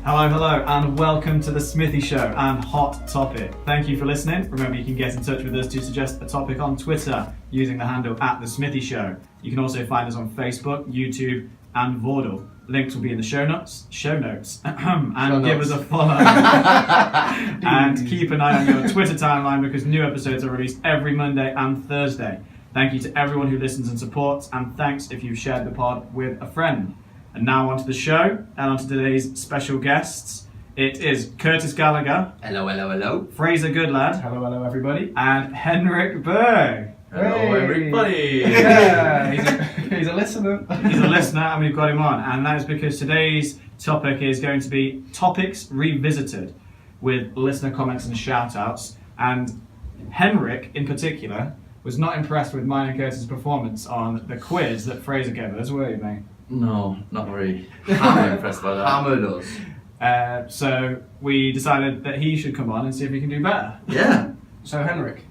Hello, and welcome to the Smithy Show and Hot Topic. Thank you for listening. Remember, you can get in touch with us to suggest a topic on Twitter using the handle @TheSmithyShow. You can also find us on Facebook, YouTube, and Vordle. Links will be in the show notes, and give us a follow. And keep an eye on your Twitter timeline because new episodes are released every Monday and Thursday. Thank you to everyone who listens and supports, and thanks if you've shared the pod with a friend. And now on to the show, and on to today's special guests. It is Curtis Gallagher. Hello. Fraser Goodlad. Hello, everybody. And Henrik Berg. Hello, everybody. Yeah, he's a listener. He's a listener, and we've got him on. And that is because today's topic is going to be Topics Revisited, with listener comments and shout-outs. And Henrik, in particular, was not impressed with mine and Curtis' performance on the quiz that Fraser gave us, were you, mate? No, not very. I'm impressed by that. Hammered us. So we decided that he should come on and see if he can do better. Yeah. So Henrik,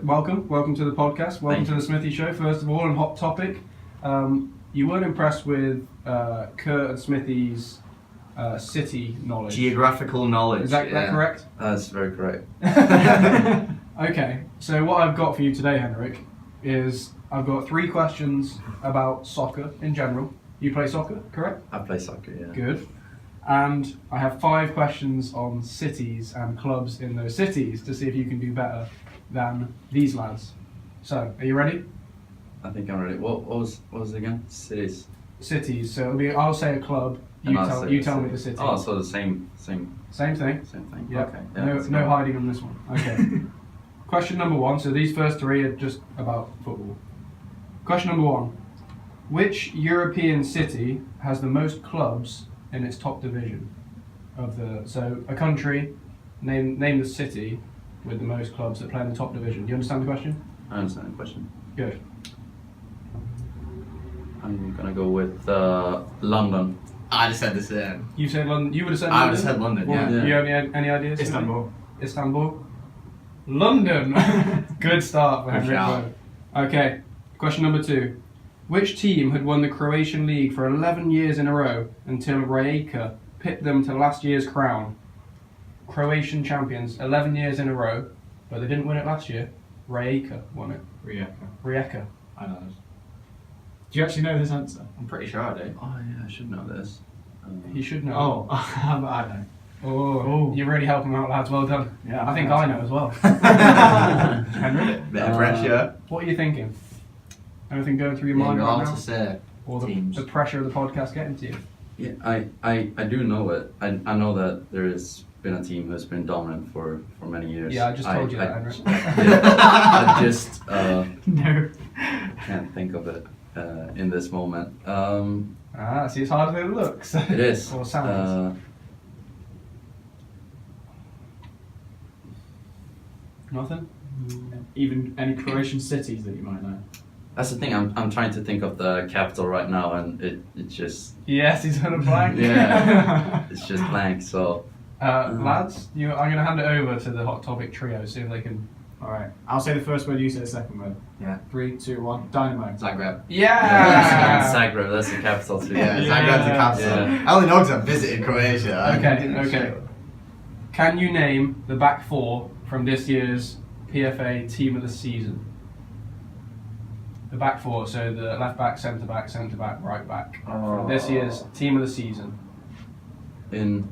welcome to the podcast. Welcome to the Smithy Show. First of all, on Hot Topic, you weren't impressed with Kurt and Smithy's city knowledge. Geographical knowledge. Is that correct? That's very correct. Okay, so what I've got for you today, Henrik, is I've got 3 questions about soccer in general. You play soccer, correct? I play soccer, yeah. Good. And I have 5 questions on cities and clubs in those cities to see if you can do better than these lads. So, are you ready? I think I'm ready. What was it again? Cities. Cities. So I'll say a club. You tell me the city. Oh, so the same thing. Same thing. Yeah. Okay. Yeah, No hiding on this one. Okay. Question number 1. So these first 3 are just about football. Question number 1. Which European city has the most clubs in its top division? So a country, name the city with the most clubs that play in the top division. Do you understand the question? I understand the question. Good. I'm gonna go with London. I just said the same. You said London. You would have said I London. would have said London. Well, Yeah. You have any ideas? Istanbul. London. Good start for Good Henrik. shout. Okay. Question number 2. Which team had won the Croatian League for 11 years in a row until Rijeka pipped them to last year's crown? Croatian champions, 11 years in a row, but they didn't win it last year. Rijeka won it. Rijeka. I know this. Do you actually know this answer? I'm pretty sure I do. Oh yeah, I should know this. You should know. Oh, I know. Oh, you're really helping out, lads. Well done. Yeah, I think I know as well. Henrik, Bit of pressure. what are you thinking? Anything going through your Yeah, mind you're right on now? to say Or teams. the pressure of the podcast getting to you? Yeah, I do know it. I know that there has been a team who's been dominant for many years. Yeah, I just told you that, Henrik. I just No. can't think of it in this moment. See, it's harder than it looks. It is. Or sounds. Nothing? Even any Croatian cities that you might know? That's the thing. I'm trying to think of the capital right now, and it just Yes, he's on a blank. Yeah. it's just blank. So Lads, I'm going to hand it over to the Hot Topic trio, see if they can... Alright, I'll say the first word, you say the second word. Yeah. 3, 2, 1. Dynamo. Zagreb. Yeah! Zagreb. That's the capital too. Yeah, Zagreb's the capital. Yeah. I only know because I've visited Croatia. Okay. Can you name the back 4 from this year's PFA Team of the Season? The back 4, so the left back, centre back, right back. From this year's Team of the Season. In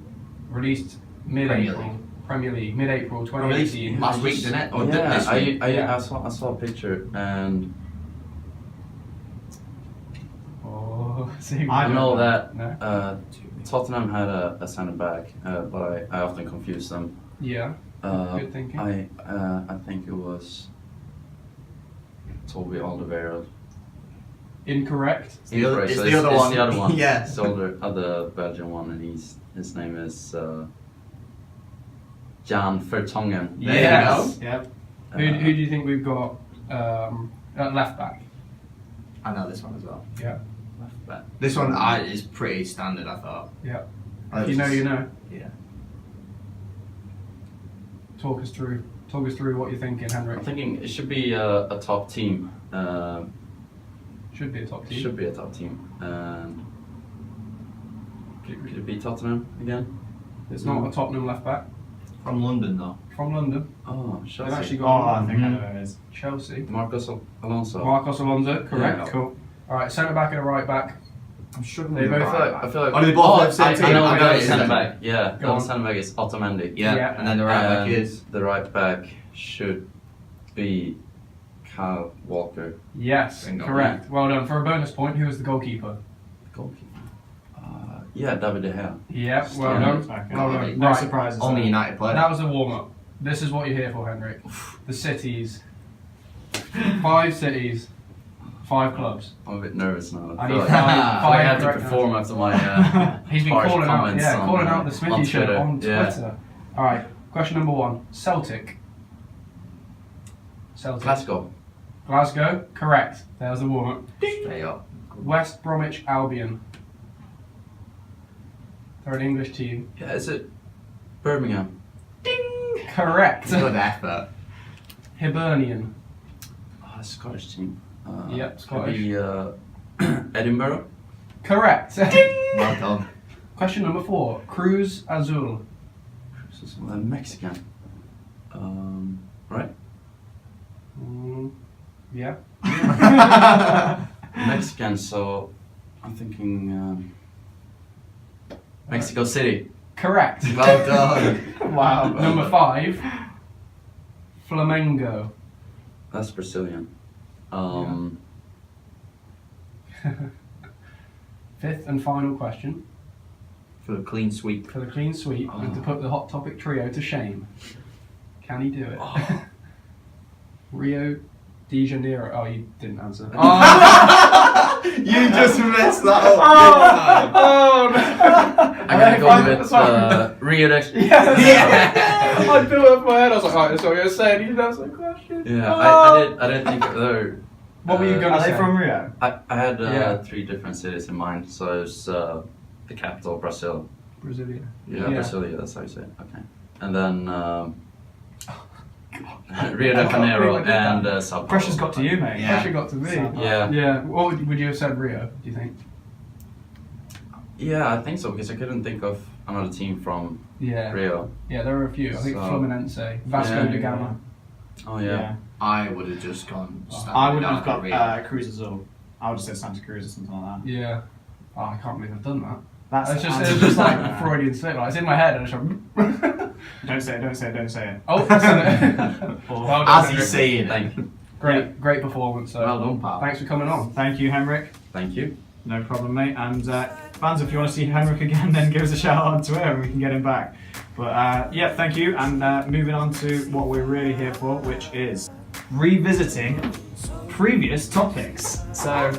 Released mid-April. Premier League, mid-April 2018. Last week, didn't it? Or yeah, this week? I saw a picture, and I know that No? Tottenham had a centre back, but I often confuse them. Yeah. Good thinking. I think it was Toby Alderweireld. Incorrect. It's the other one. It's the other one. Yeah. It's the other Belgian one, and his name is Jan Vertonghen. There Yes. you go. Yep. Who do you think we've got at left back? I know this one as well. Yeah. Left back. This one is pretty standard, I thought. Yeah. I If you know, you know. Yeah. Talk us through what you're thinking, Henrik. I'm thinking it should be a top team. Should be a top team. Should be a top team. And could it be Tottenham again? It's not a Tottenham left back. From London though. From London. Oh, They've Chelsea. actually Oh, got I think I know who it is. Chelsea. Marcos Alonso. Marcos Alonso, correct. Yeah. Cool. Alright, centre back and a right back. I'm struggling They with both right I back. feel like. Oh, they both have the same I team. know I the know other it is centre then. back. Yeah, the Go on. other centre back is Otamendi. Yeah. Yeah. And then the right back And is. the right back should be Kyle Walker. Yes, Bingo. correct. Well done. For a bonus point, who was the goalkeeper? Goalkeeper. Yeah, David De Gea. Yep, well Yeah. done. Okay. Well done. No Right. surprises. Only there. United player. That was the warm up. This is what you're here for, Henrik. The cities. 5 cities. 5 clubs. I'm a bit nervous now. I I need feel like, 5 I feel like I have to correct perform answers. after my He's been harsh calling out, comments on, calling out the Smithy on show Twitter. on Yeah. Twitter. Alright, question number 1. Celtic. Celtic. Glasgow. Glasgow, correct. There's the warm up. Straight up. West Bromwich Albion. They're an English team. Yeah, is it Birmingham? Correct. Good effort. Hibernian. Oh, Scottish team. Yep, could Scottish. be Edinburgh. Correct. Well done. Question number 4. Cruz Azul. So some Mexican. Right? Yeah. Mexican, so I'm thinking Mexico City. Correct. Well done. Wow. Number 5. Flamengo. That's Brazilian. 5th and final question For a clean sweep. for the clean sweep and to put the hot topic trio to shame. Can he do it? Oh. Rio de Janeiro. Oh, you didn't answer. You just messed that up. Oh no! I'm gonna go with Rio de Yeah. I blew up my head. I was like, alright, that's what I'm gonna say. And you didn't answer the question. Yeah, I didn't think of there. What were you gonna Are say? they from Rio? I had Yeah. 3 different cities in mind, so it's the capital, Brazil. Brasilia. Yeah, Yeah. Brasilia, that's how you say it. Okay. And then Rio de Janeiro and Sao Paulo. Pressure's got to you, mate. Yeah. Pressure got to me. Yeah. Yeah. What would you have said, Rio? Do you think? Yeah, I think so, because I couldn't think of another team from Yeah. Rio. Yeah, there were a few. I think So- Fluminense, Vasco Yeah. da Gama. Oh, yeah. I would have just gone. I wouldn't have standard got Cruz Azul. I would have said Santa Cruz or something like that. Yeah. Oh, I can't believe I've done that. That's It's just, the it was answer. just like Freudian slip. Like, it's in my head and I just went, Don't say it, don't say it, don't say it. oh, that's it. Well done, As Henrik. he's saying Thank it. you. Great performance. So Well done, pal. thanks for coming on. Thank you, Henrik. Thank you. No problem, mate. And fans, if you want to see Henrik again, then give us a shout out on Twitter and we can get him back. But yeah, thank you. And moving on to what we're really here for, which is revisiting previous topics. So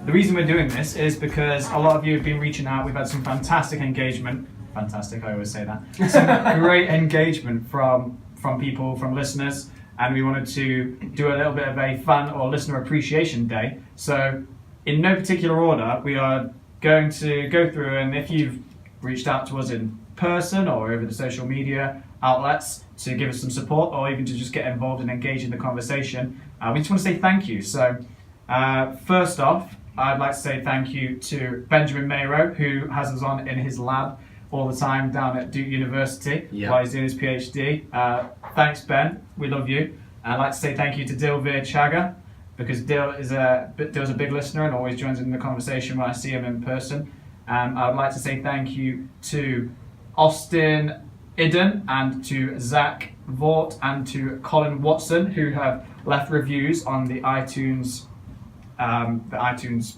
the reason we're doing this is because a lot of you have been reaching out. We've had some fantastic engagement. Fantastic, I always say that. Some great engagement from people, from listeners. And we wanted to do a little bit of a fan or listener appreciation day. So in no particular order, we are going to go through, and if you've reached out to us in person or over the social media outlets to give us some support or even to just get involved and engage in the conversation, we just want to say thank you. So first off, I'd like to say thank you to Benjamin Mayrow, who has us on in his lab all the time down at Duke University while he's doing his PhD. Thanks, Ben. We love you. I'd like to say thank you to Dilvir Chaga, because Dill's a big listener and always joins in the conversation when I see him in person. I'd like to say thank you to Austin Idden and to Zach Vaught and to Colin Watson, who have left reviews on the iTunes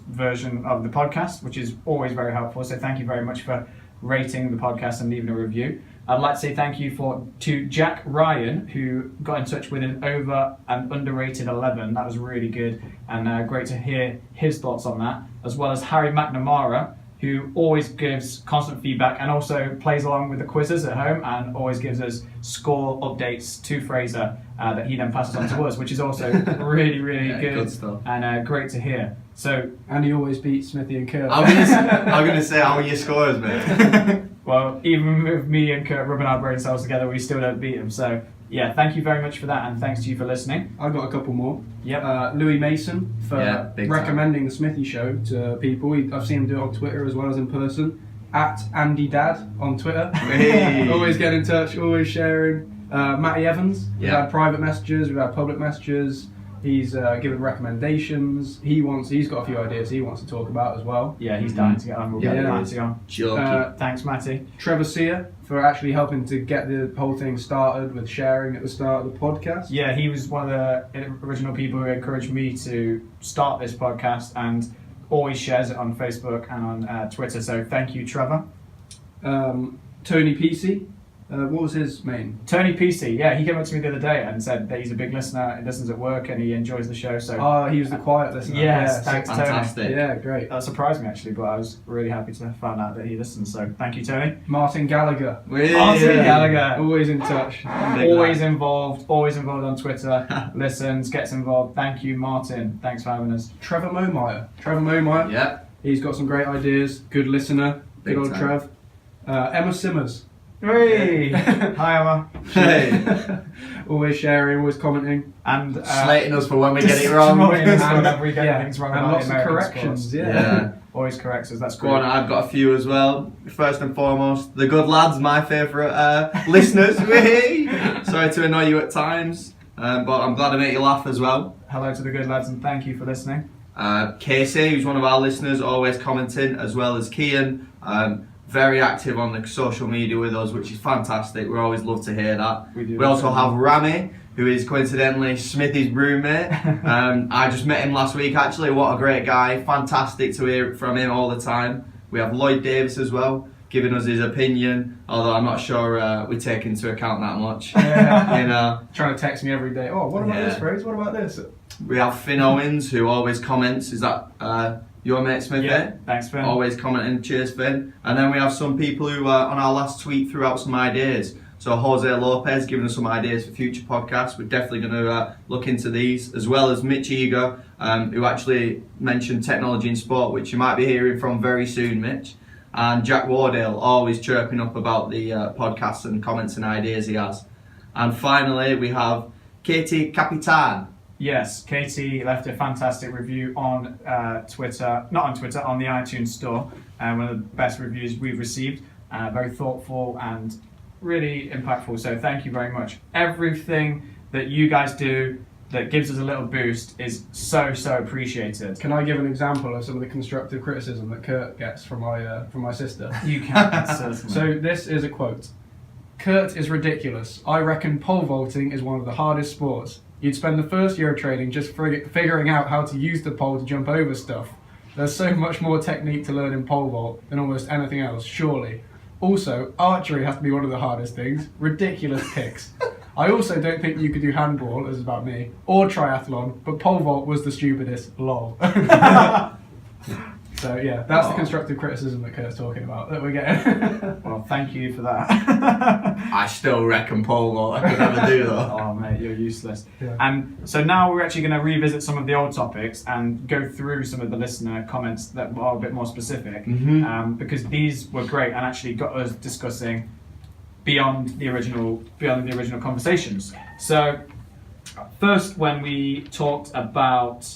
version of the podcast, which is always very helpful. So thank you very much for rating the podcast and leaving a review. I'd like to say thank you to Jack Ryan, who got in touch with an over and underrated 11. That was really good and great to hear his thoughts on that, as well as Harry McNamara, who always gives constant feedback and also plays along with the quizzes at home and always gives us score updates to Fraser that he then passes on to us, which is also really, really good stuff. and great to hear. So, And he always beats Smithy and Kurt. I'm gonna say how are your scores, mate? well, even with me and Kurt rubbing our brain cells together, we still don't beat him. So, yeah, thank you very much for that, and thanks to you for listening. I've got a couple more. Yep. Louis Mason for Yeah, big time. recommending the Smithy show to people. I've seen him do it on Twitter as well as in person. at AndyDad on Twitter. Hey. Always get in touch, always sharing. Matty Evans, we've Yeah. had private messages, we've had public messages. He's given recommendations. He's got a few ideas he wants to talk about as well. Yeah, he's dying to get on. We'll Yeah. get Matty on. Jokey. Thanks, Matty. Trevor Sear for actually helping to get the whole thing started with sharing at the start of the podcast. Yeah, he was one of the original people who encouraged me to start this podcast and always shares it on Facebook and on Twitter. So thank you, Trevor. Tony PC, what was his main? Tony PC, yeah, he came up to me the other day and said that he's a big listener, he listens at work and he enjoys the show. So Oh, he was the quiet listener. yes, Yeah, thanks, Tony. Fantastic. Yeah, great. That surprised me actually, but I was really happy to find out that he listens. So thank you, Tony. Martin Gallagher, Hey. Martin Gallagher. always in touch. Big Always lad. involved on Twitter, listens, gets involved. Thank you, Martin. Thanks for having us. Trevor Momeyer, Yeah. he's got some great ideas. Good listener, good Big old time. Trev. Emma Simmers, Hey, hi Emma. Hey. always sharing, always commenting, And Slating us for when we get it wrong. destroying us And- whenever we get yeah, things wrong and about lots of American corrections. sports. Yeah. Yeah. Always corrects us. That's Go great. on, I've got a few as well. First and foremost, the good lads, my favourite listeners. Whee! Sorry to annoy you at times, but I'm glad I made you laugh as well. Hello to the good lads and thank you for listening. Casey, who's one of our listeners, always commenting, as well as Kian. Very active on the social media with us, which is fantastic. We always love to hear that. do. We also have Rami, who is coincidentally Smithy's roommate. I just met him last week actually. What a great guy. Fantastic to hear from him all the time. We have Lloyd Davis as well, giving us his opinion, although I'm not sure we take into account that much. Yeah. You know. Trying to text me every day. Oh, what about Yeah. this phrase? What about this? We have Finn Owens, who always comments. Is that your mate Smithy? Yeah, thanks, Finn. Always commenting, cheers Finn. And then we have some people who on our last tweet threw out some ideas. So Jose Lopez giving us some ideas for future podcasts. We're definitely going to look into these, as well as Mitch Eager, who actually mentioned technology in sport, which you might be hearing from very soon, Mitch. And Jack Wardale, always chirping up about the podcasts and comments and ideas he has. And finally, we have Katie Capitan. Yes, Katie left a fantastic review on Twitter, not on Twitter, on the iTunes store. One of the best reviews we've received. Very thoughtful and really impactful. So thank you very much. Everything that you guys do that gives us a little boost is so appreciated. Can I give an example of some of the constructive criticism that Kurt gets from my sister? You can, certainly. So this is a quote. Kurt is ridiculous. I reckon pole vaulting is one of the hardest sports. You'd spend the first year of training just figuring out how to use the pole to jump over stuff. There's so much more technique to learn in pole vault than almost anything else, surely. Also, archery has to be one of the hardest things. Ridiculous picks. I also don't think you could do handball, this is about me, or triathlon, but pole vault was the stupidest, lol. So yeah, that's the constructive criticism that Kurt's talking about that we're getting. Well, thank you for that. I still reckon pole vault I could never do though. Oh mate, you're useless. Yeah. And so now we're actually going to revisit some of the old topics and go through some of the listener comments that are a bit more specific, because these were great and actually got us discussing beyond the original conversations. So first, when we talked about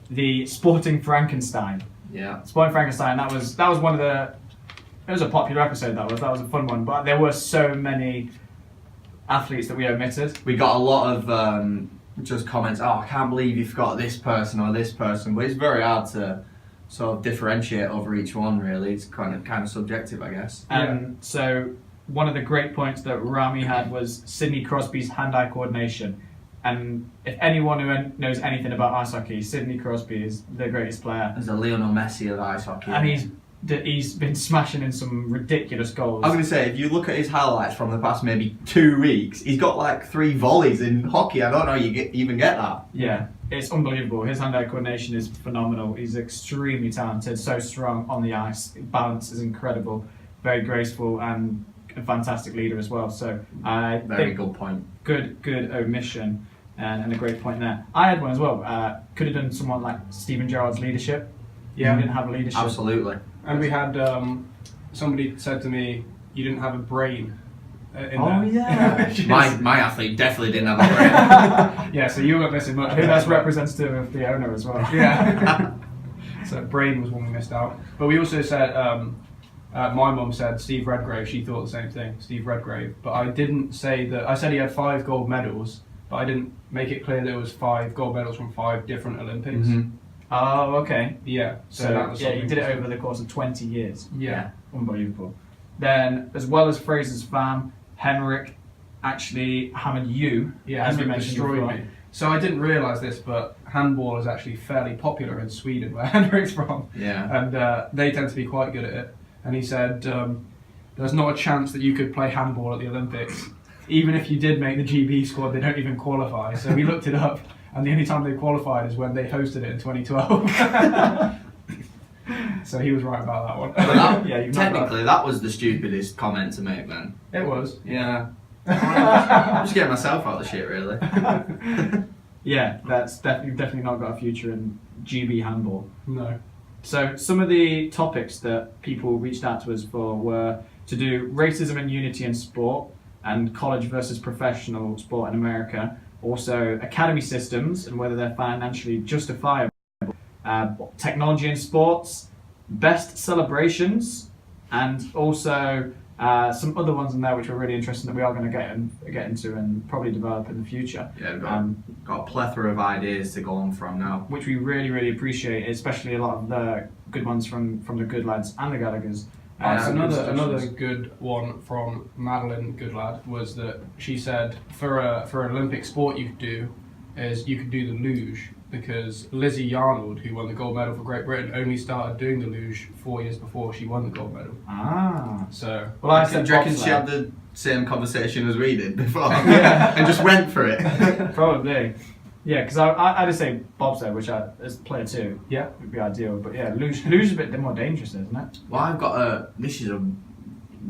the Sporting Frankenstein. Yeah. Sporting Frankenstein, that was one of the. It was a popular episode. That was a fun one, but there were so many athletes that we omitted. We got a lot of just comments. Oh, I can't believe you forgot this person or this person. But it's very hard to sort of differentiate over each one. Really, it's kind of subjective, I guess. And so one of the great points that Rami had was Sidney Crosby's hand-eye coordination. And if anyone who knows anything about ice hockey, Sidney Crosby is the greatest player. There's a Lionel Messi of ice hockey. And he's been smashing in some ridiculous goals. I was going to say, if you look at his highlights from the past maybe 2 weeks, he's got like 3 volleys in hockey. I don't know you even get that. Yeah, it's unbelievable. His hand-eye coordination is phenomenal. He's extremely talented, so strong on the ice. Balance is incredible, very graceful, and a fantastic leader as well. So I Very think good point. good omission and a great point there. I had one as well. Could have done someone like Stephen Gerrard's leadership. Yeah, we didn't have a leadership. Absolutely. And we had somebody said to me, "You didn't have a brain." In Oh, there. yeah. Which is- My athlete definitely didn't have a brain. Yeah, so you weren't missing much. I think that's representative of the owner as well. Yeah. So brain was one we missed out. But we also said My mum said Steve Redgrave. She thought the same thing, Steve Redgrave. But I didn't say that. I said he had 5 gold medals, but I didn't make it clear there was 5 gold medals from 5 different Olympics. Oh, okay. Yeah. So that was yeah, you something did it different. over the course of 20 years. Yeah. Unbelievable. Then, as well as Fraser's fam, Henrik actually hammered you, Yeah, as we Henrik mentioned destroyed before. me. So I didn't realise this, but handball is actually fairly popular in Sweden, where Henrik's from. Yeah. And they tend to be quite good at it. And he said, there's not a chance that you could play handball at the Olympics. Even if you did make the GB squad, they don't even qualify. So we looked it up, and the only time they qualified is when they hosted it in 2012. So he was right about that one. But that, Yeah, you've not technically, that was the stupidest comment to make then. It was. Yeah. I'm just getting myself out of the shit, really. Yeah, that's definitely not got a future in GB handball. No. So some of the topics that people reached out to us for were to do racism and unity in sport and college versus professional sport in America. Also academy systems and whether they're financially justifiable. Technology in sports, best celebrations, and also some other ones in there which were really interesting that we are going to get into and probably develop in the future. Yeah, we've got a plethora of ideas to go on from now. Which we really, really appreciate, especially a lot of the good ones from the good lads and the Gallaghers. Another good one from Madeline Goodlad was that she said for an Olympic sport you could do is you could do the luge, because Lizzie Yarnold, who won the gold medal for Great Britain, only started doing the luge 4 years before she won the gold medal. Ah. So, Well, I Do said you reckon she bobsled. had the same conversation as we did before? Yeah. And just went for it? Probably. Yeah, because I'd just say bobsled, which as player 2 yeah. would be ideal. But yeah, luge is a bit more dangerous, isn't it? Well, I've got this is a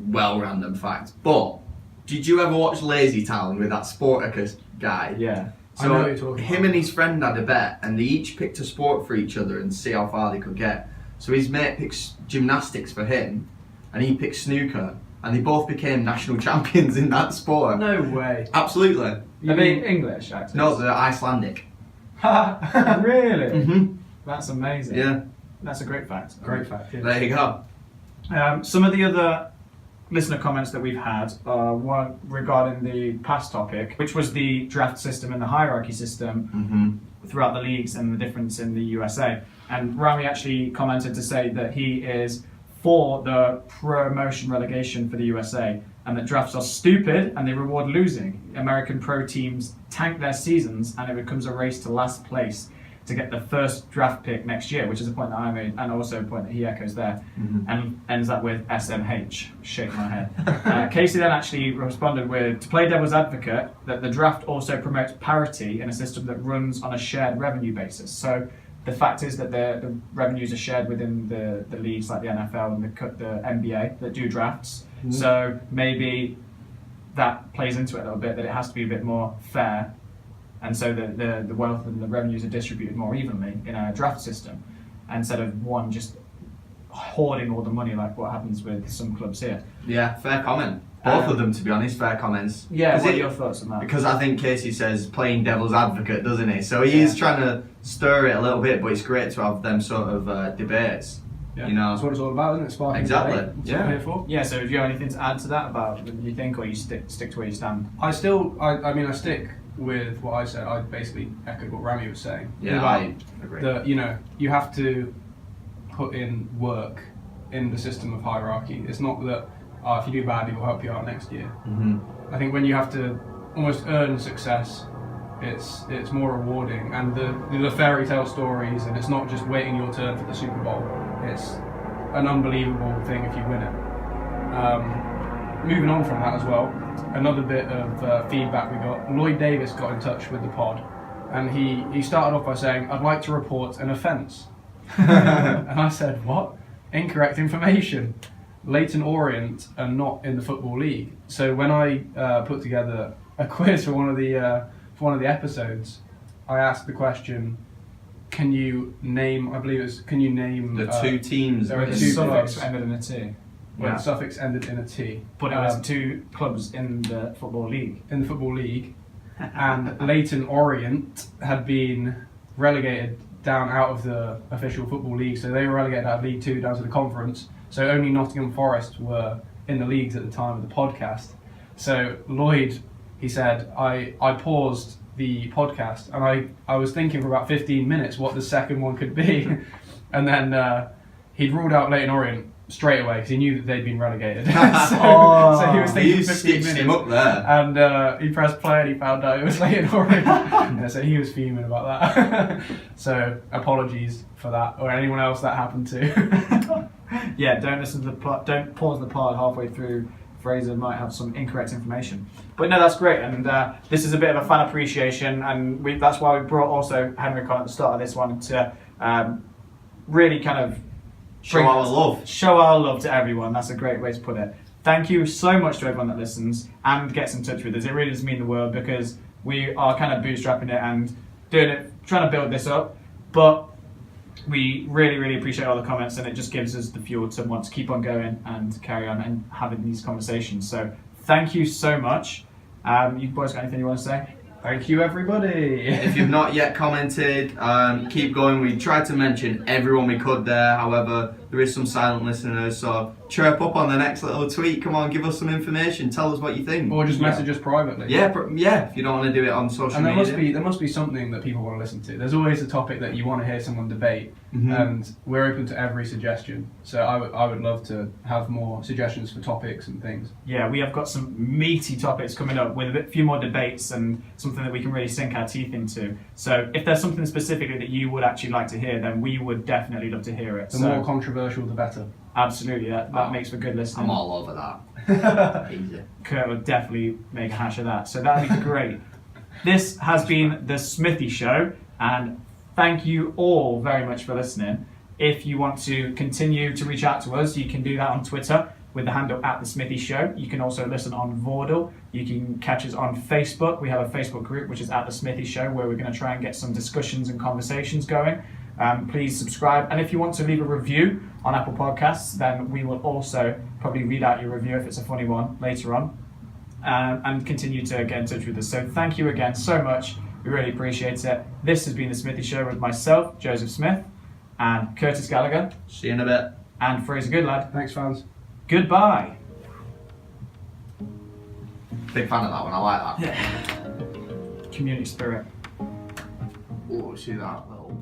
well random fact, but did you ever watch Lazy Town with that Sporticus guy? Yeah. I know So what you're talking him about. and his friend had a bet, and they each picked a sport for each other and see how far they could get. So his mate picks gymnastics for him, and he picked snooker, and they both became national champions in that sport. No way. Absolutely. Are they English actors? No, they're Icelandic. Really? Mhm. That's amazing. Yeah. That's a great fact. Great fact. Yeah. There you go. Some of the other listener comments that we've had one regarding the past topic, which was the draft system and the hierarchy system throughout the leagues and the difference in the USA. And Rami actually commented to say that he is for the promotion relegation for the USA and that drafts are stupid and they reward losing. American pro teams tank their seasons and it becomes a race to last place to get the first draft pick next year, which is a point that I made, and also a point that he echoes there, and ends up with SMH, shaking my head. Casey then actually responded with, to play devil's advocate, that the draft also promotes parity in a system that runs on a shared revenue basis. So the fact is that the revenues are shared within the leagues like the NFL and the NBA that do drafts. So maybe that plays into it a little bit, that it has to be a bit more fair. And so the wealth and the revenues are distributed more evenly in a draft system, instead of one just hoarding all the money like what happens with some clubs here. Yeah, fair comment. Both of them, to be honest, fair comments. Yeah, 'Cause what are your thoughts on that? Because I think Casey says playing devil's advocate, doesn't he? So he is trying to stir it a little bit, but it's great to have them sort of debates. Yeah. You know, That's what it's all about, isn't it? Sparking Exactly. debate. That's what Yeah. we're here for. Yeah, so do you have anything to add to that about what you think, or you stick to where you stand? I stick with what I said. I basically echoed what Rami was saying. yeah, About I agree. you have to put in work in the system of hierarchy. It's not that if you do badly, we'll help you out next year. I think when you have to almost earn success, it's more rewarding, and the fairy tale stories, and it's not just waiting your turn for the Super Bowl. It's an unbelievable thing if you win it. Moving on from that as well, another bit of feedback we got. Lloyd Davis got in touch with the pod, and he started off by saying, "I'd like to report an offence." And I said, "What? Incorrect information. Leyton Orient are not in the Football League." So when I put together a quiz for one of the episodes, I asked the question, can you name The two teams. there are The two suffix clubs ended in a T. where Yeah. the suffix ended in a T. But it was two clubs in the Football League. in the Football League, and Leyton Orient had been relegated down out of the official Football League, so they were relegated out of League 2 down to the Conference. So only Nottingham Forest were in the leagues at the time of the podcast. So Lloyd, he said, I paused the podcast and I was thinking for about 15 minutes what the second one could be. And then he'd ruled out Leyton Orient straight away because he knew that they'd been relegated. So he was thinking You 15 stitched minutes. him up there. And he pressed play and he found out it was Leyton Orient. Yeah, so he was fuming about that. So apologies for that, or anyone else that happened to. Yeah, don't listen to the pod, don't pause the pod halfway through. Fraser might have some incorrect information. But no, that's great, and this is a bit of a fan appreciation, and that's why we brought also Henrik on at the start of this one to really kind of Show our love. Show our love to everyone. That's a great way to put it. Thank you so much to everyone that listens and gets in touch with us. It really does mean the world because we are kind of bootstrapping it and doing it, trying to build this up. But we really, really appreciate all the comments, and it just gives us the fuel to want to keep on going and carry on and having these conversations. So thank you so much. You boys got anything you want to say? Thank you, everybody. If you've not yet commented, keep going. We tried to mention everyone we could there. However, there is some silent listeners, so chirp up on the next little tweet. Come on, give us some information. Tell us what you think. Or just message us privately. Yeah, if you don't want to do it on social And media. there must be something that people want to listen to. There's always a topic that you want to hear someone debate, and we're open to every suggestion. So I would love to have more suggestions for topics and things. Yeah, we have got some meaty topics coming up with a few more debates and something that we can really sink our teeth into. So if there's something specifically that you would actually like to hear, then we would definitely love to hear it. The more controversial, the better. Absolutely, that makes for good listening. I'm all over that. Easy. Kurt would definitely make a hash of that, so that'd be great. This has been the Smithy Show, and thank you all very much for listening. If you want to continue to reach out to us, you can do that on Twitter with the handle @TheSmithyShow. You can also listen on Vordal. You can catch us on Facebook. We have a Facebook group which is @TheSmithyShow, where we're going to try and get some discussions and conversations going. Please subscribe, and if you want to leave a review on Apple Podcasts, then we will also probably read out your review if it's a funny one later on, and continue to get in touch with us. So thank you again so much. We really appreciate it. This has been the Smithy Show with myself, Joseph Smith, and Curtis Gallagher, See you in a bit. and Fraser Goodlad. Thanks, fans. Goodbye. Big fan of that one. I like that. Community spirit. Oh, see that little.